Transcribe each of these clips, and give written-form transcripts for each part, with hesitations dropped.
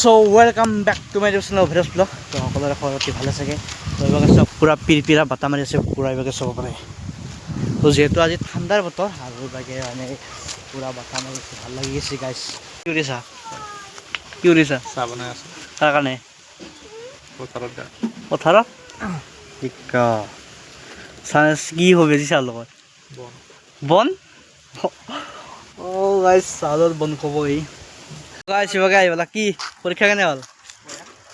So welcome back to my channel Abhiraj vlog. তো সকলোৰে খবৰ অতি ভালে চাগে। তো এইভাগে চব পূৰা পিৰপিৰা বতাহ মাৰি আছে পূৰা এইভাগে চাব পাৰে। তো যিহেতু আজি ঠাণ্ডাৰ বতৰ আৰু এইভাগে মানে পূৰা বতাহ মাৰি আছে, ভাল লাগি আছে গাইছ। কি কৰিছা? কি কৰিছা? চাহ বনাই আছোঁ। তাৰ কাৰণে পথাৰত পথাৰত কি হ'ব বেছি চাউল লগত বন অ' গাইছ চাউলৰ বন ক'ব ই গাইছ। ইভাগে আহিবলা কি পৰীক্ষা কেনে হ'ল?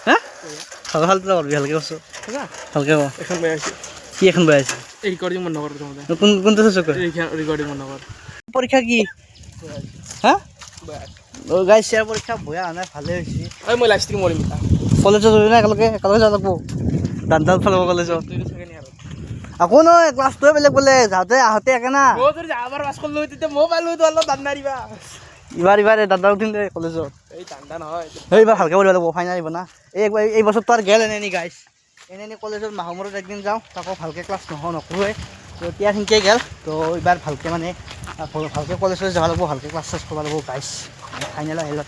হা ভাল ভালটো ভালকৈ কৈছোঁ, ভালকৈ কওঁ। এখন বেয়া আছে। কি এখন বেয়া আছে? এই ৰেকৰ্ডিং বন্ধ কৰ প্ৰথমতে। কোনটো চাইছ? ৰেকৰ্ডিং বন্ধ কৰ। পৰীক্ষা কি? হা অ' গাইছ ইয়াৰ পৰীক্ষা বেয়া হোৱা নাই, ভালেই হৈছে। ঐ মই লাইভ ষ্ট্ৰীম কৰিম এটা। কলেজত যাবি না একেলগে যাব লাগিব। দান্দাল ফালাব কলেজত আকৌ নহয়, ক্লাছটোৱে বেলেগ বোলে, যাওঁতে আহোঁতে একে না। মই যদি যাবাৰ পাছ কৰিলোঁ তেতিয়া মই পালোঁ তো অলপ দান্দা দিবা। এইবাৰ দান্দা উঠিম দে কলেজত। এই দান্দা নহয়, এইবাৰ ভালকৈ কৰিব লাগিব, ফাইনেল আহিব না। এই বছৰটো আৰু গেল এনেই গাইছ। এনেই কলেজত মাহৰ মূৰত একদিন যাওঁ, তাকো ভালকৈ ক্লাছ নকৰোঁৱে। তো এতিয়া সেনেকৈ গেল। তো এইবাৰ ভালকৈ মানে ভালকৈ কলেজত যাব লাগিব, ভালকৈ ক্লাছ চাছ কৰিব লাগিব গাইছ। ফাইনেল আহিলে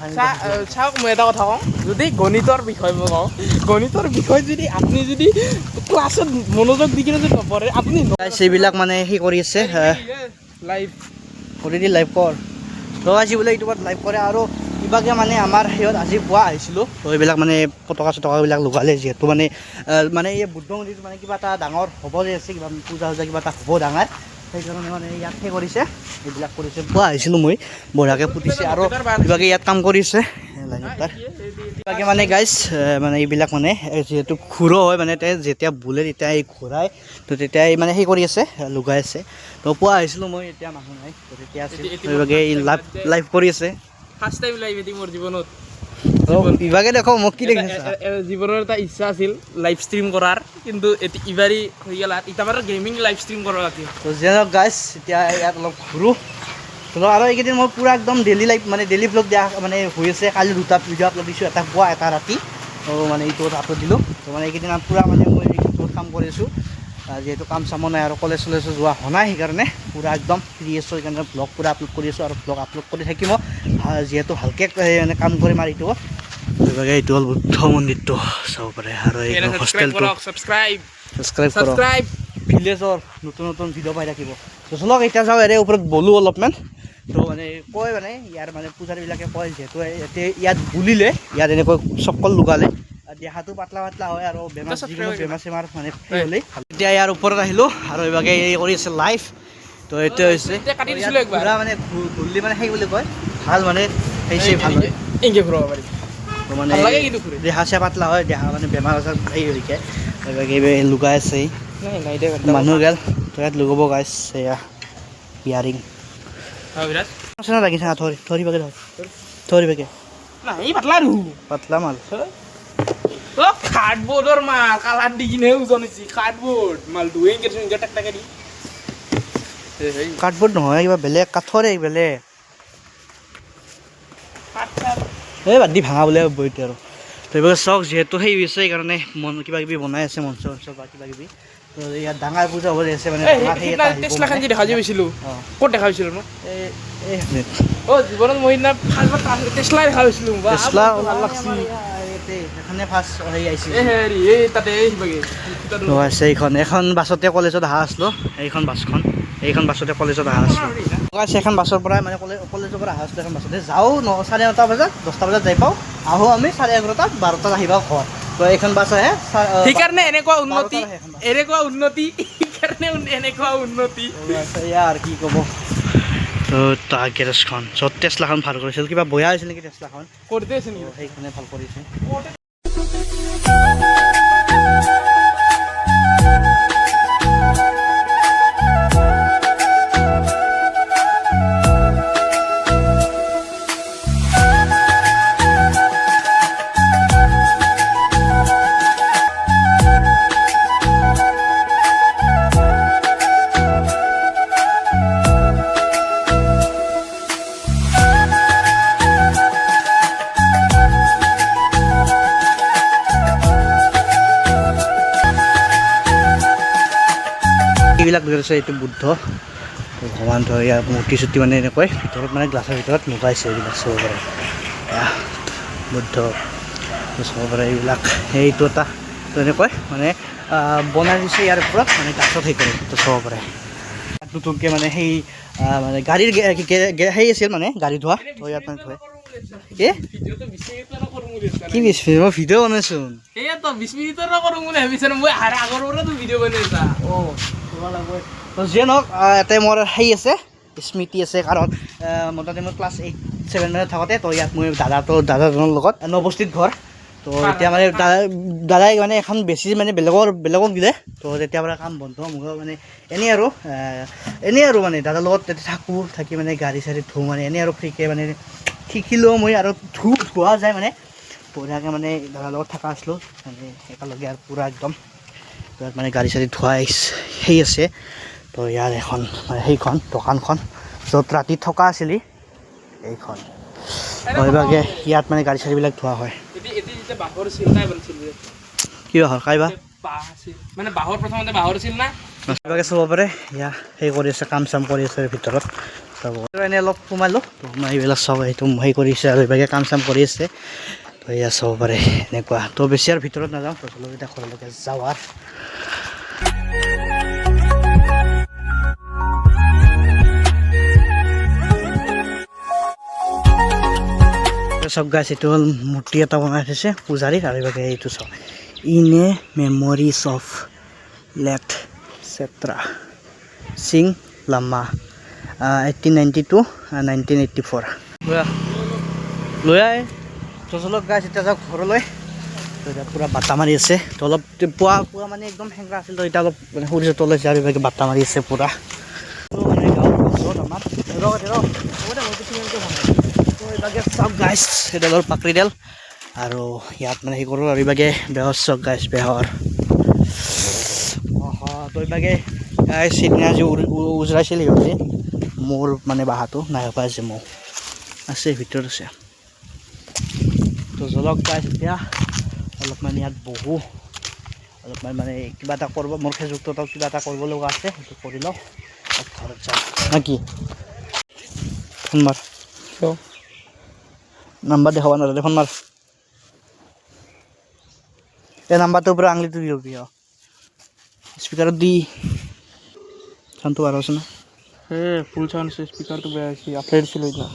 চাওক মই এটা কথা কওঁ, যদি গণিতৰ বিষয় মই কওঁ, গণিতৰ বিষয় যদি আপুনি যদি ক্লাছত মনোযোগ দি কিনে যদি নপঢ়ে আপুনি গাইছ এইবিলাক মানে সেই কৰি আছে লাইভ অলৰেডি লাইভ কৰ। তো আজি বোলে ইউটিউবত লাইভ কৰে। আৰু কিবাকৈ মানে আমাৰ সিহঁত আজি পুৱা আহিছিলোঁ। তো এইবিলাক মানে পতকা চতকাবিলাক লগালে, যিহেতু মানে এই বুদ্ধ মন্দিৰটো মানে কিবা এটা ডাঙৰ হ'ব যে আছে, কিবা পূজা চূজা কিবা এটা হ'ব ডাঙৰ, সেইকাৰণে মানে ইয়াত সেই কৰিছে, এইবিলাক কৰিছে। পুৱা আহিছিলোঁ মই, বঢ়িয়াকৈ পুতিছে আৰু কিবাকৈ ইয়াত কাম কৰিছে লাইনত তাৰ কিবাকৈ মানে গাইছ। মানে এইবিলাক মানে যিহেতু ঘূৰো হয়, মানে যেতিয়া বোলে তেতিয়া এই ঘূৰাই, তো তেতিয়া এই মানে সেই কৰি আছে, লগাই আছে। তো পুৱা আহিছিলোঁ মই, এতিয়া মানুহ নাই, তো তেতিয়া আছিল এইভাগে লাইভ কৰি আছে। ফাৰ্ষ্ট টাইম লাইভ এটি মোৰ জীৱনত। ইভাগে দেখো মোক কি দেখিছা? জীৱনৰ এটা ইচ্ছা আছিল লাইভ ষ্ট্ৰীম কৰাৰ, কিন্তু ইবাৰি হৈ গ'ল। এতিয়া বাৰু গেমিং লাইভ ষ্ট্ৰীম কৰা ৰাতি। তো যেনক গাইছ এতিয়া ইয়াত অলপ ঘূৰোঁ। তো আৰু এইকেইদিন মই পূৰা একদম ডেইলি লাইভ মানে ডেইলি ব্লগ দিয়া মানে হৈ আছে। কালি 2টা ভিডিঅ' আপলোড দিছোঁ, এটা পুৱা এটা ৰাতি। তো মানে এইটোত আপলোড দিলোঁ। তো মানে এইকেইদিন পূৰা মানে মই এইটোত কাম কৰিছোঁ, যিহেতু কাম চামো নাই আৰু কলেজ চলেজো যোৱা হোৱা নাই, সেইকাৰণে পূৰা একদম ফ্ৰী আছোঁ। সেইকাৰণে ব্লগ পূৰা আপলোড কৰি আছোঁ আৰু ব্লগ আপলোড কৰি থাকিম, যিহেতু ভালকৈ মানে কাম কৰিম। আৰু এইটো এইভাগে এইটো হ'ল বুদ্ধ মন্দিৰটো চাব পাৰে। আৰু এই হোষ্টেলটো ছাবস্ক্ৰাইব কৰক। ভিলেজৰ নতুন নতুন ভিডিঅ' পাই থাকিব। তো চলক এতিয়া যাওঁ, ইয়াৰে ওপৰত বলোঁ অলপমান। তো মানে কয় মানে ইয়াৰ মানে পূজাৰীবিলাকে কয়, যিহেতু ইয়াত বুলিলে ইয়াত এনেকৈ চক্কল লগালে দেহাটো পাতলা পাতলা হয় আৰু যিকোনো বেমাৰ চেমাৰ মানে সেই হ'লেই। এতিয়া ইয়াৰ ওপৰত আহিলোঁ আৰু এইভাগে এই কৰি আছে লাইভ। তো এইটো হৈছে পূৰা মানে ঘূৰিলে মানে সেই বুলি কয় ভাল, মানে সেই ভাল হয়, এনেকৈ ঘূৰাব পাৰি। তো মানে দেহা চেহা পাতলা হয়, দেহা মানে বেমাৰ আজাৰ সেই হৈ যায়। এইভাগে লুকাই আছে মানুহ গেল। তো ইয়াত লগাব গাইছ, এয়া ইয়াৰিং আছে না লাগিছে না থৰি বাগে থৰি পাতলা মাল। কাৰ্ডবৰ্ডৰ মাল কালাৰ দি কিনে ওজন হৈছে। কাৰ্ডবৰ্ড মালটো এনেকৈ টাক দি কাৰ্ডবৰ্ড নহয়, কিবা বেলেগ কাঠৰে বেলেগ। এই বাদ দি ভাঙা বোলে হ'ব এতিয়া। আৰু তো এইবাৰ চাওক, যিহেতু সেই হৈছে সেইকাৰণে কিবা কিবি বনাই আছে, মঞ্চ বা কিবা কিবি। তো ইয়াত ডাঙৰ পূজা হৈ আছে মানে। টেচলাখন যে দেখা পাইছিলোঁ, ক'ত দেখা পাইছিলোঁ ন? এই জীৱনত মই সিদিনা টেচলা দেখা পাইছিলোঁ। এখনে ফাৰ্ষ্ট হেৰি আহিছিল তাতে আছে। এখন বাছতে কলেজত অহা আছিলোঁ, এইখন বাছতে কলেজত অহা আছিলোঁ। এখন বাছৰ পৰাই মানে কলেজৰ পৰা অহা আছিলোঁ। এখন বাছতে যাওঁ 9:30 বজাত, 10টা বজাত যাই পাওঁ। আহোঁ আমি 11:30, 12টাত আহি পাওঁ ঘৰ। তো এইখন বাছ আহে, সেইকাৰণে এনেকুৱা উন্নতি আৰু কি ক'ব। তো তাৰ গেৰেজখন য'ত টেচলাখন ভাল কৰিছিল, কিবা বেয়া হৈছিল নেকি টেচলাখন, কৰোঁতে আছে নেকি? সেইখনে ভাল কৰিছে। এইবিলাক ধৰিছে, এইটো বুদ্ধ ভগৱান ধৰ ইয়াৰ মূৰ্তি চূৰ্তি মানে এনেকৈ ভিতৰত মানে গ্লাছৰ ভিতৰত লগাইছে। এইবিলাক চাব পাৰে বুদ্ধ। তো চাব পাৰে এইবিলাক এইটো এটা তেনেকৈ মানে বনাই দিছে ইয়াৰ ওপৰত মানে গাছত সেই কৰে তো চাব পাৰে নতুনকৈ মানে সেই মানে গাড়ীৰ সেই আছিল মানে গাড়ী ধোৱা তো ইয়াত মানে ধোৱে কি 20 মিনিট মই ভিডিঅ' বনাইছোঁ এইটো 20 মিনিটৰ নকৰোঁ বুলি ভাবিছোঁ মই আগৰ পৰাতো ভিডিঅ' বনাইছা তো যিয়ে নহওক ইয়াতে মোৰ সেই আছে স্মৃতি আছে কাৰণ মোটামুটি মই ক্লাছ 8-7 মানত থাকোঁতে তো ইয়াত মই দাদাজনৰ লগত নৱস্থিত ঘৰ তো এতিয়া মানে দাদাই মানে এখন বেছি মানে বেলেগক দিলে তো তেতিয়াৰ পৰা কাম বন্ধ মোৰ মানে এনেই আৰু মানে দাদাৰ লগত তাতে থাকি মানে গাড়ী চাড়ী ধুওঁ মানে এনেই আৰু ফ্ৰীকৈ মানে শিকিলেও মই আৰু ধোৱা যায় মানে বঢ়িয়াকৈ মানে দাদাৰ লগত থকা আছিলোঁ মানে একেলগে আৰু পূৰা একদম ইয়াত মানে গাড়ী চাড়ী ধোৱা সেই আছে তো ইয়াৰ এখন মানে সেইখন দোকানখন য'ত ৰাতি থকা আছিলি এইখন সেইভাগে ইয়াত মানে গাড়ী চাড়ীবিলাক ধোৱা হয় কি বাহৰ কাইবা মানে বাহৰ প্ৰথমতে বাহৰ আছিল না সেইভাগে চাব পাৰে ইয়া সেই কৰি আছে কাম চাম কৰি আছে ভিতৰত চাব এনেই অলপ সোমালোঁ তো এইবিলাক চাব সেইটো সেই কৰিছে আৰু এইভাগে কাম চাম কৰি আছে তো এয়া চাব পাৰে এনেকুৱা তো বেছি আৰু ভিতৰত নাযাওঁ তো এতিয়া ঘৰলৈকে যাওঁ চব গাছ এইটো হ'ল মূৰ্তি এটা বনাই থৈছে পূজাৰীৰ আৰু এইভাগে এইটো চাওক in a memories of late Chettra Singh Lama 1892-1984 লৈ আহে চলক গাছ এতিয়া যাওক ঘৰলৈ তো এতিয়া পূৰা বাটা মাৰি আছে তো অলপ পুৱা মানে একদম হেংৰা আছিল তো এতিয়া অলপ মানে সূৰ্য তলাইছে আৰু এইভাগে বাটা মাৰি আছে পূৰা মানে গাঁৱত আমাৰ এইভাগে চাওক গাছ সেইডালৰ পাকৰিডাল আৰু ইয়াত মানে সেই কৰোঁ আৰু এইভাগে বেহৰ চাওক গাছ বেহৰ তো এইভাগে গাছ সিদিনা যে উজৰাইছিল সিহঁতে মোৰ মানে বাহাটো নাই পাই আছে মোৰ আছে ভিতৰত আছে তো জলক গাছ এতিয়া অলপমান ইয়াত বহু অলপমান মানে কিবা এটা কৰিব মোৰ খেজুৰটো কিবা এটা কৰিব লগা আছে সেইটো কৰি লওঁ ঘৰত যাওঁ না কি ফোন মাৰ নাম্বাৰ দেখাব নালাগে ফোন মাৰ এই নাম্বাৰটোৰ পৰা আঙুলিটো দি ল'বি স্পীকাৰত দি চাউণ্ডটো বাঢ় আছে না ফুল চাউণ্ড আছে স্পীকাৰটো বেয়া হৈছে আপডেট দিছিলোঁ এতিয়া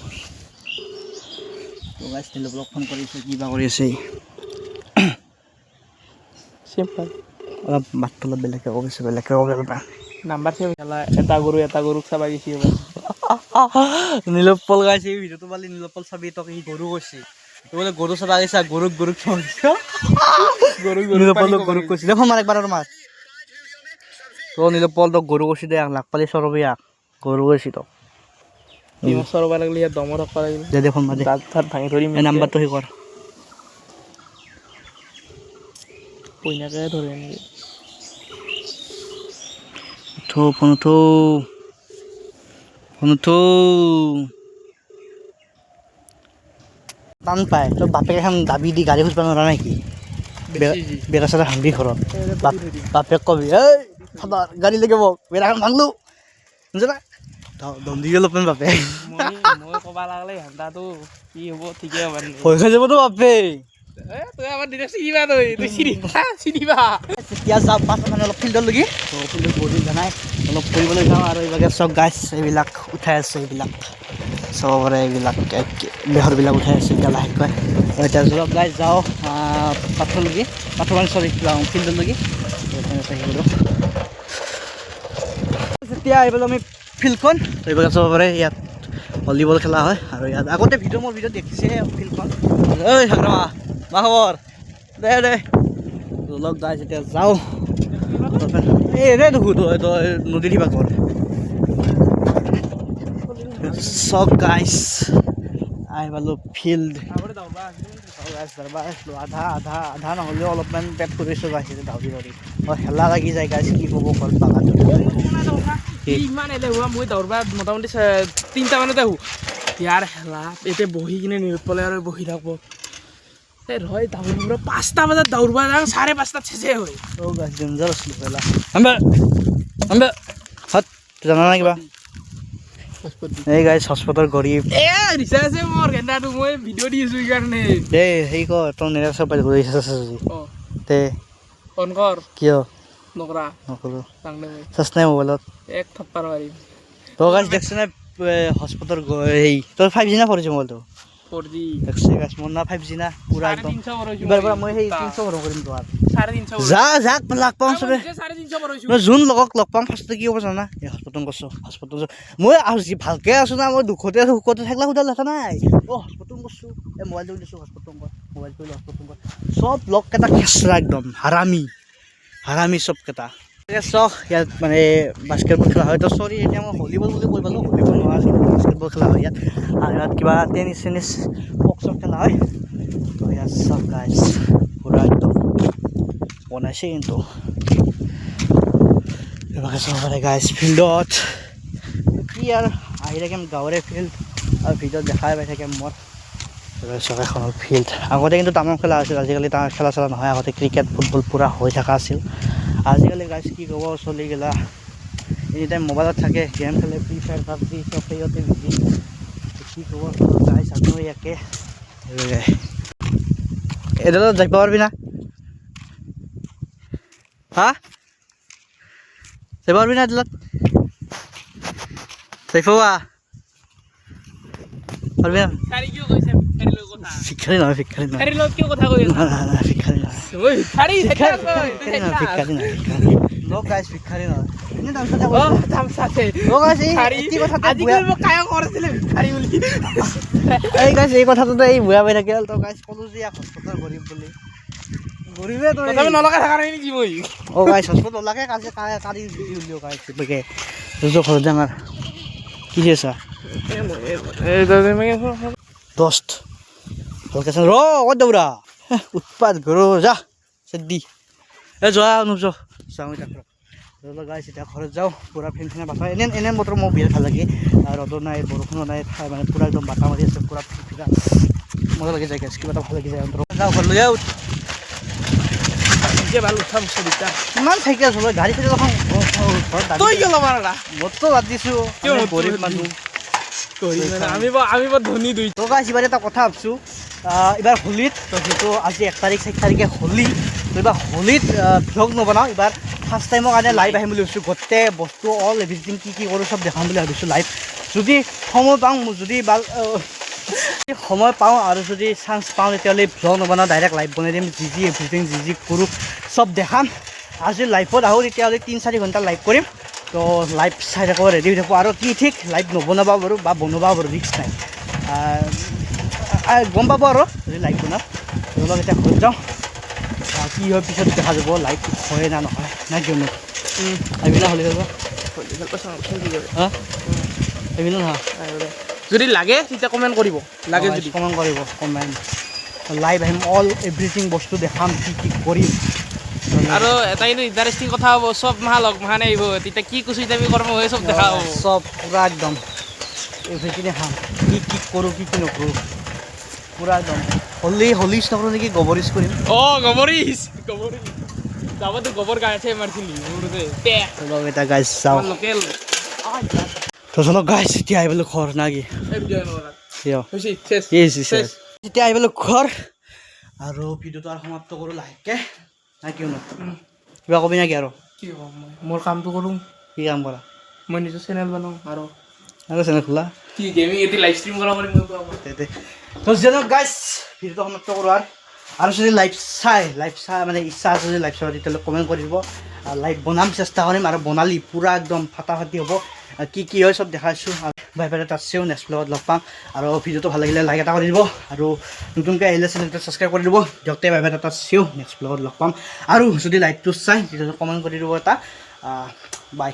ফোন কৰিছে কিবা কৰি আছে অলপ মাতটো অলপ বেলেগকৈ কৈছে বেলেগকৈ ক'ব নাম্বাৰ চেভ এটা গৰুক চাবা গৈছে নীলোৎপল গাইছে ভিডিঅ'টো পালি নীলোৎপল চাবি তই সি গৰু কৈছে বোলে গৰু চাবা গৈছা গৰুক গৰুক কৈছিলে ফোন মাৰ একবাৰ আৰু মাৰ তো নীলোৎপল তোক গৰু কৈছে দে লাগ পালি চৰবি গৰু কৈছে তোক চৰবা লাগিলে ইয়াত দমৰ থকা লাগিলে দে ফোন মাৰ দে তাত ভাঙি ধৰিম এই নাম্বাৰটো সেই কৰ কইনাকে ধৰে নেকি ফোন টান পায় তই বাপেকে এখন দাবী দি গাড়ী খুজিব নোৱাৰা নেকি বেৰা চেৰা ভাঙবি ঘৰত বাপেক কবি এই ফাদাৰ গাড়ী লাগে মোক বেৰাখন ভাঙলোঁ বুজিছা দম দি অলপমান বাপে মই ক'বা লাগিলে ঘণ্টাটো কি হ'ব ঠিকে হ'ব ভয় খাই যাবতো বাপে তই আমাৰ দিনে চিনিবা তই চিনিবা তেতিয়া যাওঁ পাছত মানে অলপ ফিল্ডত লাগি ফিল্ডত বহুত জানাই অলপ ফুৰিবলৈ যাওঁ আৰু এইভাগে চব গাছ এইবিলাক উঠাই আছে এইবিলাক চবৰে এইবিলাক বেহৰবিলাক উঠাই আছে এতিয়া লাহেকৈ এতিয়া অলপ গাছ যাওঁ পাথৰলৈকে যাওঁ ফিল্ডলৈকে এতিয়া এইফালে আমি ফিল্ডখন এইভাগে চাব পাৰে ইয়াত ভলীবল খেলা হয় আৰু ইয়াত আগতে মোৰ ভিডিঅ' দেখিছে ফিল্ডখন ঐ হাগ্ৰামা মা খবৰ দে লগ গাইছ এতিয়া যাওঁ এই দেখোঁ তই নদীৰ কিবা কৰ চব গাইছ আহি পালোঁ ফিল্ড আধা নহ'লেও অলপমান পেট কৰিছোঁ গাইছে ধাউৰি ধৰি হেলা লাগি যায় গাইছ কি ক'ব ঘৰত বাগানটো ইমান এলেহুৱা মই দৌৰবা মোটামুটি 3টা মানতে আহোঁ ইয়াৰ হেলা এতিয়া বহি কিনে নীলোৎপলে আৰু বহি থাকব ৰয় দৌৰিব 5টা বজাত দৌৰবা যাওঁ 5:30 চেচে হয় গাছ ডেঞ্জাৰ আছিলোঁ পেলা হাত জানা নাই কিবা এই গাইছ হস্পতৰ গৰীব ৰিচাৰ্জ আছে মোৰ গেণ্ডাটো মই ভিডিঅ' দি আছোঁ সেইকাৰণে দে সেই ক তোৰ নেটৱৰ্ক পাই ঘূৰি আছে দে ফোন কৰ কিয় নকৰা নকৰোঁ চাংদে মই চাচ নাই মোবাইলত এক থাপ্পাৰ মাৰিম তই গাইছ দেখছোনে হস্পতৰ হেৰি তোৰ 5G না 4G মোবাইলটো 4G দেখছে গাইছ মোৰ না 5G না পুৰা একদম 350 ভৰাইছোঁ এইবাৰ পৰা মই সেই 300 ভৰ কৰিম তোৰ 350 যা যাক লাগ পাম চবে 350 ভৰাইছোঁ মই যোন লগক লগ পাম ফাৰ্ষ্টতে কি হ'ব জানা এই হস্পতন কৰছোঁ হস্পতন মই ভালকৈ আছোঁ না মই দুখতে আছোঁ সুখতে থাকিলে সুধা লেঠা নাই হস্পতন কৰছোঁ এই মোবাইলটো দিছোঁ হস্পতন কৰ মোবাইল কৰিলোঁ হস্পতন কৰ চব লগকেইটা খেচৰা একদম হাৰামি চবকেইটা চখ ইয়াত মানে বাস্কেটবল খেলা হয় তো চৰি এতিয়া মই ভলীবল বুলি কৈ পালোঁ ভলীবল নহয় কিন্তু বাস্কেটবল খেলা হয় ইয়াত আৰু ইয়াত কিবা টেনিছ চেনিছ বক্সৰ খেলা হয় তো ইয়াত চব গাইজ পূৰা একদম বনাইছে কিন্তু এইভাগে চাব পাৰে গাইজ ফিল্ডত কি আৰু আহি থাকিম গাঁৱৰে ফিল্ড আৰু ভিডিঅ'ত দেখাই পাই থাকিম মোৰ চৰকাৰখনৰ ফিল্ড আগতে কিন্তু তামাম খেলা আছিল আজিকালি তাৰ খেলা চেলা নহয় আগতে ক্ৰিকেট ফুটবল পূৰা হৈ থকা আছিল আজিকালি গাইজ কি ক'ব চলিগেলা এনি টাইম মোবাইলত থাকে গেম খেলে ফ্ৰী ফায়াৰ পাবজি চব সেইতে বিজি কি ক'ব গাইজ আমিও একে এডালত যাই পাৰবি না হা যাই পাৰবি না এডালত যাই পাবা পাৰবি না খাৰি কিয় কৈছে খাৰিৰ কথা ভিক্ষাৰী নহয় খাৰিৰ লগত কিয় কথা কৈ আছা না ভিক্ষাৰী নহয় ঐ খাৰি ভিক্ষাৰী নহয় লোক গাইজ ভিক্ষাৰী নহয় এনে তাৰপিছতে তামচাতে লোক গাইজ খাৰি এই কথাটো আজিকালি মই কায়ো কৰিছিলে খাৰি বুলি এই গাইজ এই কথাটোতে এই বুঢ়া পাই থাকিল তো গাইজ ক'লোঁ যে হস্পিটেল গৰীব বুলি গৰীবে তই তথাপি নলগাই থকা নাই নেকি মই অ গাইজ হস্পিটেল ওলাকে কালি উলিয়াও গাইজ বেগে তোৰ ঘৰত ডাঙৰ কি আছে দষ্ট ভালকৈ চাওঁ ৰ ক'ত দৌৰা উৎপাত ঘৰ যা চেদি এই যোৱা অনুপ যাওঁ এতিয়া গাইজ এতিয়া ঘৰত যাওঁ পূৰা ফেন ফেনে বাতা এনে বতৰ মোক বিৰাট ভাল লাগে ৰ'দো নাই বৰষুণো নাই মানে পূৰা একদম বাটা মাৰি আছে পূৰা ফিৰা মজা লাগি যায় গাইজ কিবা এটা ভাল লাগি যায় যাওঁ ঘৰলৈ যাওঁ নিজে ভাল উঠা বস্তু দুটা ইমান চাইকেল চলো গাড়ী চাইকেল এখন ঘৰত তই কিয় ল'ব নোৱাৰা মদটো বাদ দিছোঁ কিয় মদ গৰীব দিছ? মানুহ আমি বৰ ধনী দুই তো গাইজ এইবাৰ এটা কথা ভাবছোঁ এইবাৰ হোলীত তো যিহেতু আজি 1 তাৰিখ 4 তাৰিখে হোলী তো এইবাৰ হোলীত ভ্লগ নবনাওঁ এইবাৰ ফাৰ্ষ্ট টাইমৰ কাৰণে লাইভ আহিম বুলি ভাবিছোঁ গোটেই বস্তু অল এভৰিথিং কি কৰোঁ চব দেখাম বুলি ভাবিছোঁ লাইভ যদি সময় পাওঁ যদি সময় পাওঁ আৰু যদি চান্স পাওঁ তেতিয়াহ'লে ভ্লগ নবনাওঁ ডাইৰেক্ট লাইভ বনাই দিম যি এভৰিথিং যি কৰোঁ চব দেখাম আৰু যদি লাইভত আহোঁ তেতিয়াহ'লে 3-4 ঘণ্টা লাইভ কৰিম তো লাইভ চাই থাকোঁ ৰেডি হৈ থাকোঁ আৰু কি ঠিক লাইভ নবনাব পাৰোঁ বা বনাব পাৰোঁ ৰিস্ক নাই গম পাব আৰু যদি লাইভ বনাওঁ অলপ এতিয়া ঘৰত যাওঁ কি হয় পিছত দেখা যাব লাইভ হয় না নহয় না কিয়নো আহিবি না হ'লে যাব হা আহিবি না নহয় যদি লাগে তেতিয়া কমেণ্ট কৰিব লাগে যদি কমেণ্ট কৰিব কমেণ্ট লাইভ আহিম অল এভৰিথিং বস্তু দেখাম কি কৰিম আৰু এটা কিন্তু ইণ্টাৰেষ্টিং কথা হ'ব চব মাহ লগ মাহ আহিব তেতিয়া কি কুচি দাবী কৰ্ম হয় চব দেখা হ'ব চব পূৰা একদম এভৰিথিং দেখাম কি কৰোঁ কি নকৰোঁ পূৰা একদম হলিছ নকৰোঁ নেকি গোবৰিছ কৰিম গোবৰিছ যাবতো গোবৰ গাছে মাৰিছিলি এটা গাইজ চাওঁ লোকেল তো চলক গাইজ এতিয়া আহি পেলাই ঘৰ না কি এতিয়া আহি পেলাই ঘৰ আৰু ভিডিঅ'টো আৰু সমাপ্ত কৰোঁ লাহেকৈ না কিয়নো কিবা কবি নেকি আৰু কি ক'ম মই মোৰ কামটো কৰোঁ কি কাম কৰা মই নিজৰ চেনেল বনাওঁ আৰু চেনেল খোলা কি গেমিং এতিয়া লাইভ ষ্ট্ৰীম কৰা কৰিম তো যেনক গাইজ ভিডিঅ'টো সমাপ্ত কৰোঁ আৰু যদি লাইভ চাই মানে ইচ্ছা আছে যদি লাইভ চাই তেতিয়াহ'লে কমেণ্ট কৰি দিব লাইভ বনাম চেষ্টা কৰিম আৰু বনালি পূৰা একদম ফাটাফাটি হ'ব কি হয় চব দেখাইছোঁ আৰু বাই বাই তাত চেও নেক্সট ব্লগত লগ পাম আৰু ভিডিঅ'টো ভাল লাগিলে লাইক এটা কৰি দিব আৰু নতুনকৈ আহিলে চেনেলটো ছাবস্ক্ৰাইব কৰি দিব দিয়ক বাই বাই তাত চেও নেক্সট ব্লগত লগ পাম আৰু যদি লাইভটো চাই তেতিয়াহ'লে কমেণ্ট কৰি দিব এটা বাই